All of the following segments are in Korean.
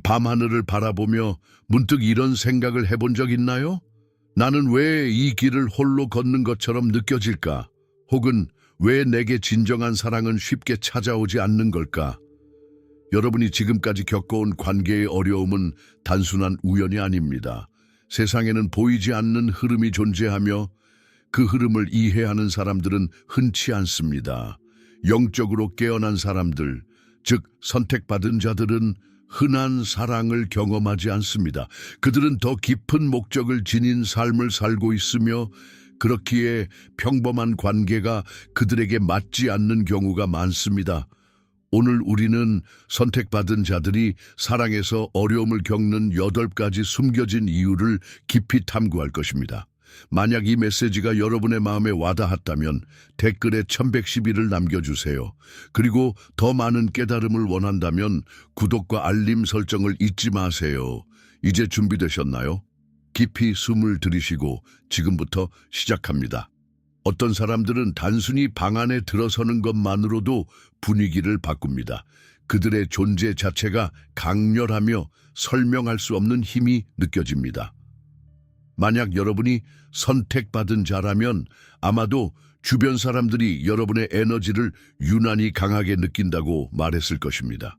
밤하늘을 바라보며 문득 이런 생각을 해본 적 있나요? 나는 왜 이 길을 홀로 걷는 것처럼 느껴질까? 혹은 왜 내게 진정한 사랑은 쉽게 찾아오지 않는 걸까? 여러분이 지금까지 겪어온 관계의 어려움은 단순한 우연이 아닙니다. 세상에는 보이지 않는 흐름이 존재하며 그 흐름을 이해하는 사람들은 흔치 않습니다. 영적으로 깨어난 사람들, 즉 선택받은 자들은 흔한 사랑을 경험하지 않습니다. 그들은 더 깊은 목적을 지닌 삶을 살고 있으며 그렇기에 평범한 관계가 그들에게 맞지 않는 경우가 많습니다. 오늘 우리는 선택받은 자들이 사랑에서 어려움을 겪는 8가지 숨겨진 이유를 깊이 탐구할 것입니다. 만약 이 메시지가 여러분의 마음에 와닿았다면 댓글에 1111을 남겨주세요. 그리고 더 많은 깨달음을 원한다면 구독과 알림 설정을 잊지 마세요. 이제 준비되셨나요? 깊이 숨을 들이쉬고 지금부터 시작합니다. 어떤 사람들은 단순히 방 안에 들어서는 것만으로도 분위기를 바꿉니다. 그들의 존재 자체가 강렬하며 설명할 수 없는 힘이 느껴집니다. 만약 여러분이 선택받은 자라면 아마도 주변 사람들이 여러분의 에너지를 유난히 강하게 느낀다고 말했을 것입니다.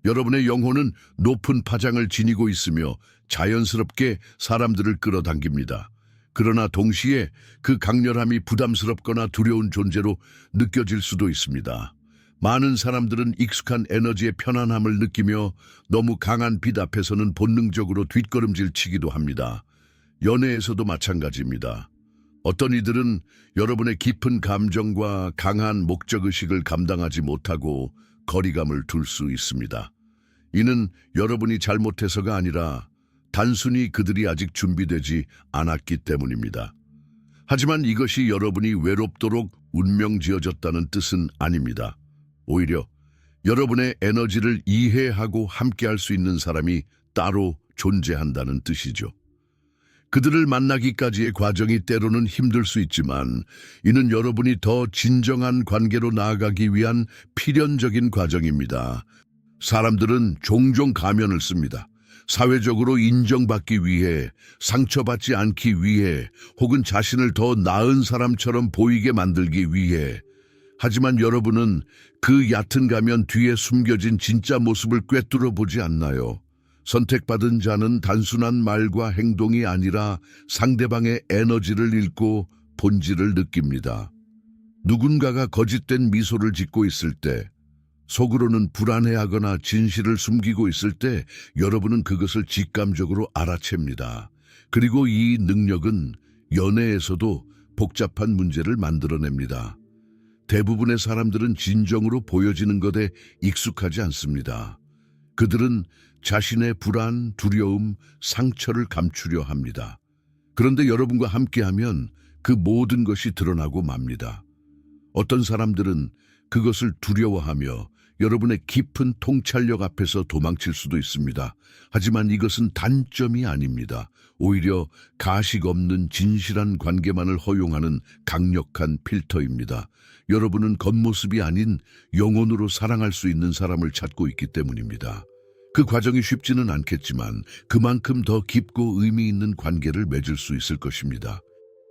여러분의 영혼은 높은 파장을 지니고 있으며 자연스럽게 사람들을 끌어당깁니다. 그러나 동시에 그 강렬함이 부담스럽거나 두려운 존재로 느껴질 수도 있습니다. 많은 사람들은 익숙한 에너지의 편안함을 느끼며 너무 강한 빛 앞에서는 본능적으로 뒷걸음질 치기도 합니다. 연애에서도 마찬가지입니다. 어떤 이들은 여러분의 깊은 감정과 강한 목적의식을 감당하지 못하고 거리감을 둘 수 있습니다. 이는 여러분이 잘못해서가 아니라 단순히 그들이 아직 준비되지 않았기 때문입니다. 하지만 이것이 여러분이 외롭도록 운명지어졌다는 뜻은 아닙니다. 오히려 여러분의 에너지를 이해하고 함께할 수 있는 사람이 따로 존재한다는 뜻이죠. 그들을 만나기까지의 과정이 때로는 힘들 수 있지만 이는 여러분이 더 진정한 관계로 나아가기 위한 필연적인 과정입니다. 사람들은 종종 가면을 씁니다. 사회적으로 인정받기 위해, 상처받지 않기 위해, 혹은 자신을 더 나은 사람처럼 보이게 만들기 위해. 하지만 여러분은 그 얕은 가면 뒤에 숨겨진 진짜 모습을 꿰뚫어 보지 않나요? 선택받은 자는 단순한 말과 행동이 아니라 상대방의 에너지를 읽고 본질을 느낍니다. 누군가가 거짓된 미소를 짓고 있을 때, 속으로는 불안해하거나 진실을 숨기고 있을 때 여러분은 그것을 직감적으로 알아챕니다. 그리고 이 능력은 연애에서도 복잡한 문제를 만들어냅니다. 대부분의 사람들은 진정으로 보여지는 것에 익숙하지 않습니다. 그들은 자신의 불안, 두려움, 상처를 감추려 합니다. 그런데 여러분과 함께하면 그 모든 것이 드러나고 맙니다. 어떤 사람들은 그것을 두려워하며 여러분의 깊은 통찰력 앞에서 도망칠 수도 있습니다. 하지만 이것은 단점이 아닙니다. 오히려 가식 없는 진실한 관계만을 허용하는 강력한 필터입니다. 여러분은 겉모습이 아닌 영혼으로 사랑할 수 있는 사람을 찾고 있기 때문입니다. 그 과정이 쉽지는 않겠지만 그만큼 더 깊고 의미 있는 관계를 맺을 수 있을 것입니다.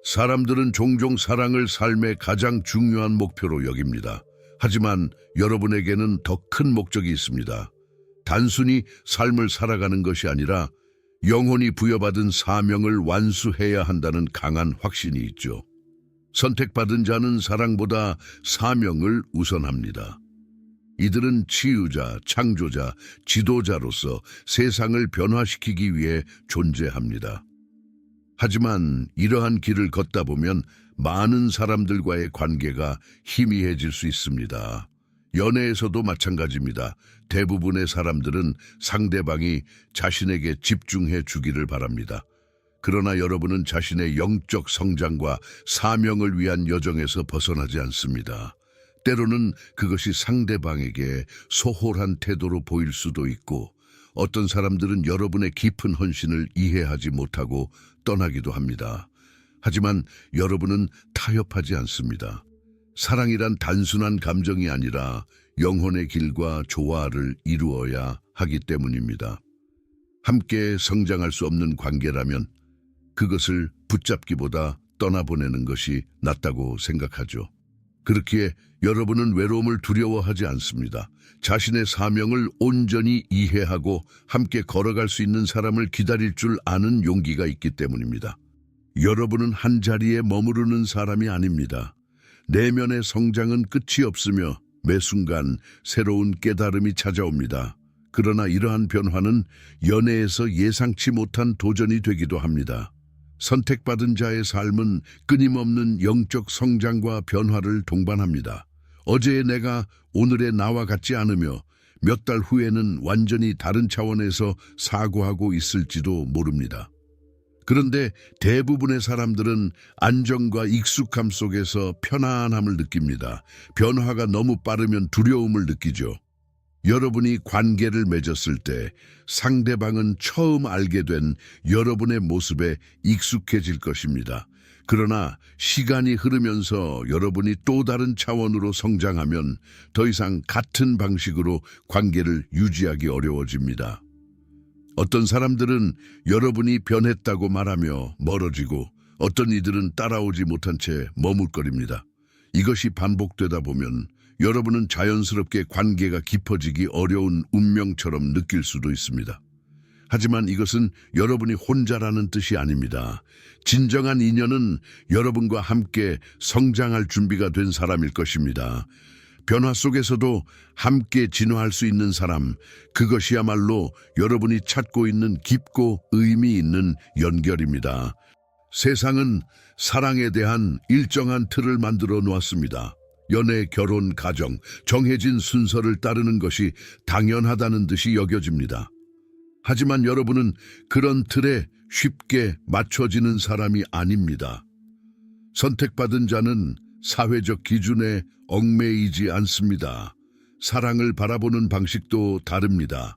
사람들은 종종 사랑을 삶의 가장 중요한 목표로 여깁니다. 하지만 여러분에게는 더 큰 목적이 있습니다. 단순히 삶을 살아가는 것이 아니라 영혼이 부여받은 사명을 완수해야 한다는 강한 확신이 있죠. 선택받은 자는 사랑보다 사명을 우선합니다. 이들은 치유자, 창조자, 지도자로서 세상을 변화시키기 위해 존재합니다. 하지만 이러한 길을 걷다 보면 많은 사람들과의 관계가 희미해질 수 있습니다. 연애에서도 마찬가지입니다. 대부분의 사람들은 상대방이 자신에게 집중해 주기를 바랍니다. 그러나 여러분은 자신의 영적 성장과 사명을 위한 여정에서 벗어나지 않습니다. 때로는 그것이 상대방에게 소홀한 태도로 보일 수도 있고 어떤 사람들은 여러분의 깊은 헌신을 이해하지 못하고 떠나기도 합니다. 하지만 여러분은 타협하지 않습니다. 사랑이란 단순한 감정이 아니라 영혼의 길과 조화를 이루어야 하기 때문입니다. 함께 성장할 수 없는 관계라면 그것을 붙잡기보다 떠나보내는 것이 낫다고 생각하죠. 그렇기에 여러분은 외로움을 두려워하지 않습니다. 자신의 사명을 온전히 이해하고 함께 걸어갈 수 있는 사람을 기다릴 줄 아는 용기가 있기 때문입니다. 여러분은 한 자리에 머무르는 사람이 아닙니다. 내면의 성장은 끝이 없으며 매 순간 새로운 깨달음이 찾아옵니다. 그러나 이러한 변화는 연애에서 예상치 못한 도전이 되기도 합니다. 선택받은 자의 삶은 끊임없는 영적 성장과 변화를 동반합니다. 어제의 내가 오늘의 나와 같지 않으며 몇 달 후에는 완전히 다른 차원에서 사고하고 있을지도 모릅니다. 그런데 대부분의 사람들은 안정과 익숙함 속에서 편안함을 느낍니다. 변화가 너무 빠르면 두려움을 느끼죠. 여러분이 관계를 맺었을 때 상대방은 처음 알게 된 여러분의 모습에 익숙해질 것입니다. 그러나 시간이 흐르면서 여러분이 또 다른 차원으로 성장하면 더 이상 같은 방식으로 관계를 유지하기 어려워집니다. 어떤 사람들은 여러분이 변했다고 말하며 멀어지고 어떤 이들은 따라오지 못한 채 머물거립니다. 이것이 반복되다 보면 여러분은 자연스럽게 관계가 깊어지기 어려운 운명처럼 느낄 수도 있습니다. 하지만 이것은 여러분이 혼자라는 뜻이 아닙니다. 진정한 인연은 여러분과 함께 성장할 준비가 된 사람일 것입니다. 변화 속에서도 함께 진화할 수 있는 사람, 그것이야말로 여러분이 찾고 있는 깊고 의미 있는 연결입니다. 세상은 사랑에 대한 일정한 틀을 만들어 놓았습니다. 연애, 결혼, 가정, 정해진 순서를 따르는 것이 당연하다는 듯이 여겨집니다. 하지만 여러분은 그런 틀에 쉽게 맞춰지는 사람이 아닙니다. 선택받은 자는 사회적 기준에 얽매이지 않습니다. 사랑을 바라보는 방식도 다릅니다.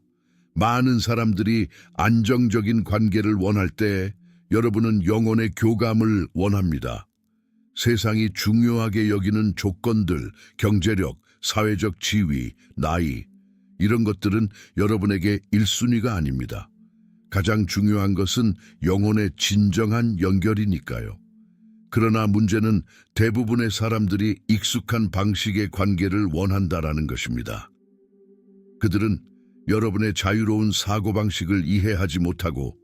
많은 사람들이 안정적인 관계를 원할 때 여러분은 영혼의 교감을 원합니다. 세상이 중요하게 여기는 조건들, 경제력, 사회적 지위, 나이, 이런 것들은 여러분에게 1순위가 아닙니다. 가장 중요한 것은 영혼의 진정한 연결이니까요. 그러나 문제는 대부분의 사람들이 익숙한 방식의 관계를 원한다라는 것입니다. 그들은 여러분의 자유로운 사고방식을 이해하지 못하고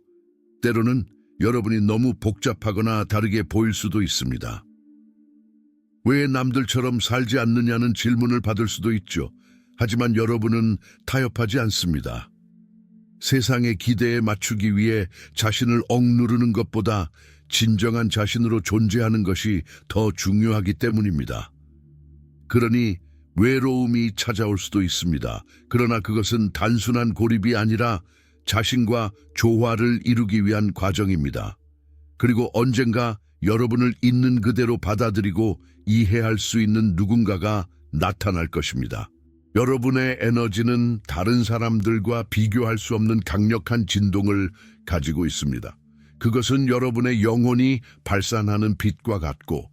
때로는 여러분이 너무 복잡하거나 다르게 보일 수도 있습니다. 왜 남들처럼 살지 않느냐는 질문을 받을 수도 있죠. 하지만 여러분은 타협하지 않습니다. 세상의 기대에 맞추기 위해 자신을 억누르는 것보다 진정한 자신으로 존재하는 것이 더 중요하기 때문입니다. 그러니 외로움이 찾아올 수도 있습니다. 그러나 그것은 단순한 고립이 아니라 자신과 조화를 이루기 위한 과정입니다. 그리고 언젠가 여러분을 있는 그대로 받아들이고 이해할 수 있는 누군가가 나타날 것입니다. 여러분의 에너지는 다른 사람들과 비교할 수 없는 강력한 진동을 가지고 있습니다. 그것은 여러분의 영혼이 발산하는 빛과 같고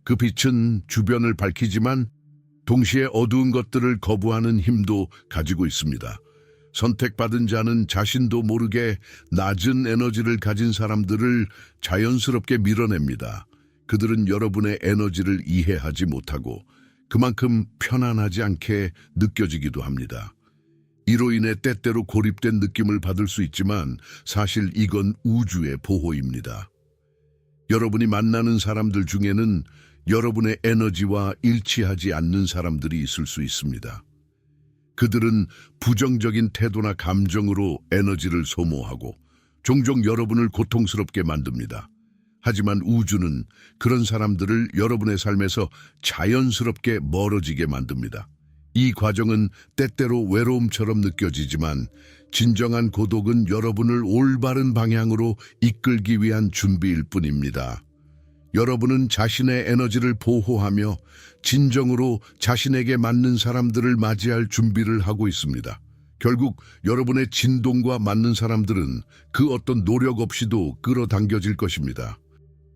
그 빛은 주변을 밝히지만 동시에 어두운 것들을 거부하는 힘도 가지고 있습니다. 선택받은 자는 자신도 모르게 낮은 에너지를 가진 사람들을 자연스럽게 밀어냅니다. 그들은 여러분의 에너지를 이해하지 못하고 그만큼 편안하지 않게 느껴지기도 합니다. 이로 인해 때때로 고립된 느낌을 받을 수 있지만 사실 이건 우주의 보호입니다. 여러분이 만나는 사람들 중에는 여러분의 에너지와 일치하지 않는 사람들이 있을 수 있습니다. 그들은 부정적인 태도나 감정으로 에너지를 소모하고 종종 여러분을 고통스럽게 만듭니다. 하지만 우주는 그런 사람들을 여러분의 삶에서 자연스럽게 멀어지게 만듭니다. 이 과정은 때때로 외로움처럼 느껴지지만 진정한 고독은 여러분을 올바른 방향으로 이끌기 위한 준비일 뿐입니다. 여러분은 자신의 에너지를 보호하며 진정으로 자신에게 맞는 사람들을 맞이할 준비를 하고 있습니다. 결국 여러분의 진동과 맞는 사람들은 그 어떤 노력 없이도 끌어당겨질 것입니다.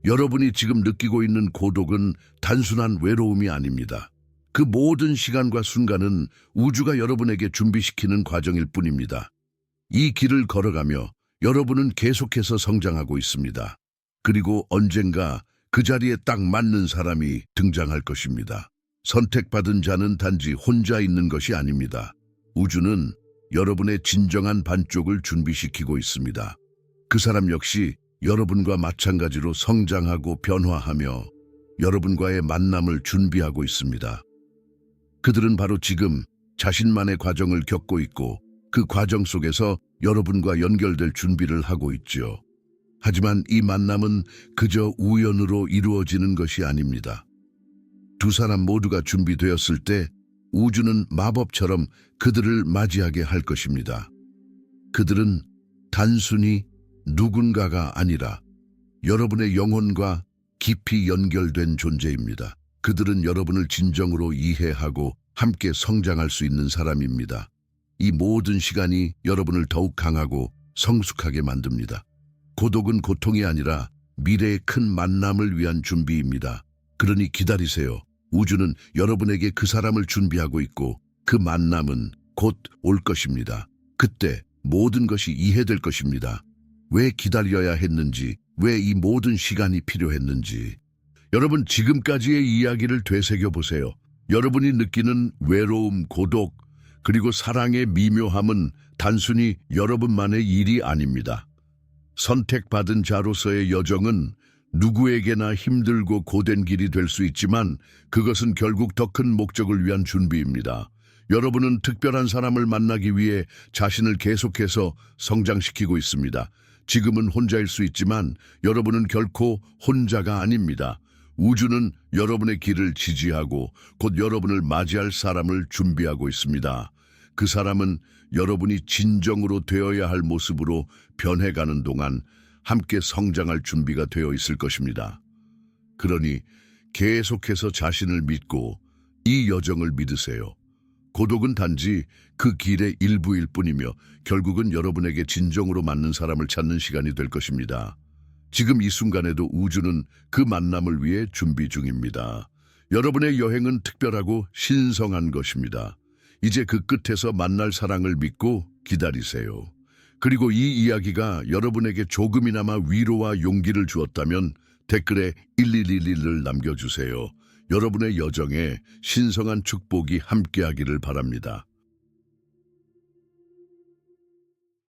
여러분이 지금 느끼고 있는 고독은 단순한 외로움이 아닙니다. 그 모든 시간과 순간은 우주가 여러분에게 준비시키는 과정일 뿐입니다. 이 길을 걸어가며 여러분은 계속해서 성장하고 있습니다. 그리고 언젠가 그 자리에 딱 맞는 사람이 등장할 것입니다. 선택받은 자는 단지 혼자 있는 것이 아닙니다. 우주는 여러분의 진정한 반쪽을 준비시키고 있습니다. 그 사람 역시 여러분과 마찬가지로 성장하고 변화하며 여러분과의 만남을 준비하고 있습니다. 그들은 바로 지금 자신만의 과정을 겪고 있고 그 과정 속에서 여러분과 연결될 준비를 하고 있죠. 하지만 이 만남은 그저 우연으로 이루어지는 것이 아닙니다. 두 사람 모두가 준비되었을 때 우주는 마법처럼 그들을 맞이하게 할 것입니다. 그들은 단순히 누군가가 아니라 여러분의 영혼과 깊이 연결된 존재입니다. 그들은 여러분을 진정으로 이해하고 함께 성장할 수 있는 사람입니다. 이 모든 시간이 여러분을 더욱 강하고 성숙하게 만듭니다. 고독은 고통이 아니라 미래의 큰 만남을 위한 준비입니다. 그러니 기다리세요. 우주는 여러분에게 그 사람을 준비하고 있고 그 만남은 곧 올 것입니다. 그때 모든 것이 이해될 것입니다. 왜 기다려야 했는지, 왜 이 모든 시간이 필요했는지. 여러분, 지금까지의 이야기를 되새겨 보세요. 여러분이 느끼는 외로움, 고독, 그리고 사랑의 미묘함은 단순히 여러분만의 일이 아닙니다. 선택받은 자로서의 여정은 누구에게나 힘들고 고된 길이 될 수 있지만 그것은 결국 더 큰 목적을 위한 준비입니다. 여러분은 특별한 사람을 만나기 위해 자신을 계속해서 성장시키고 있습니다. 지금은 혼자일 수 있지만 여러분은 결코 혼자가 아닙니다. 우주는 여러분의 길을 지지하고 곧 여러분을 맞이할 사람을 준비하고 있습니다. 그 사람은 여러분이 진정으로 되어야 할 모습으로 변해가는 동안 함께 성장할 준비가 되어 있을 것입니다. 그러니 계속해서 자신을 믿고 이 여정을 믿으세요. 고독은 단지 그 길의 일부일 뿐이며 결국은 여러분에게 진정으로 맞는 사람을 찾는 시간이 될 것입니다. 지금 이 순간에도 우주는 그 만남을 위해 준비 중입니다. 여러분의 여행은 특별하고 신성한 것입니다. 이제 그 끝에서 만날 사랑을 믿고 기다리세요. 그리고 이 이야기가 여러분에게 조금이나마 위로와 용기를 주었다면 댓글에 1111을 남겨주세요. 여러분의 여정에 신성한 축복이 함께하기를 바랍니다.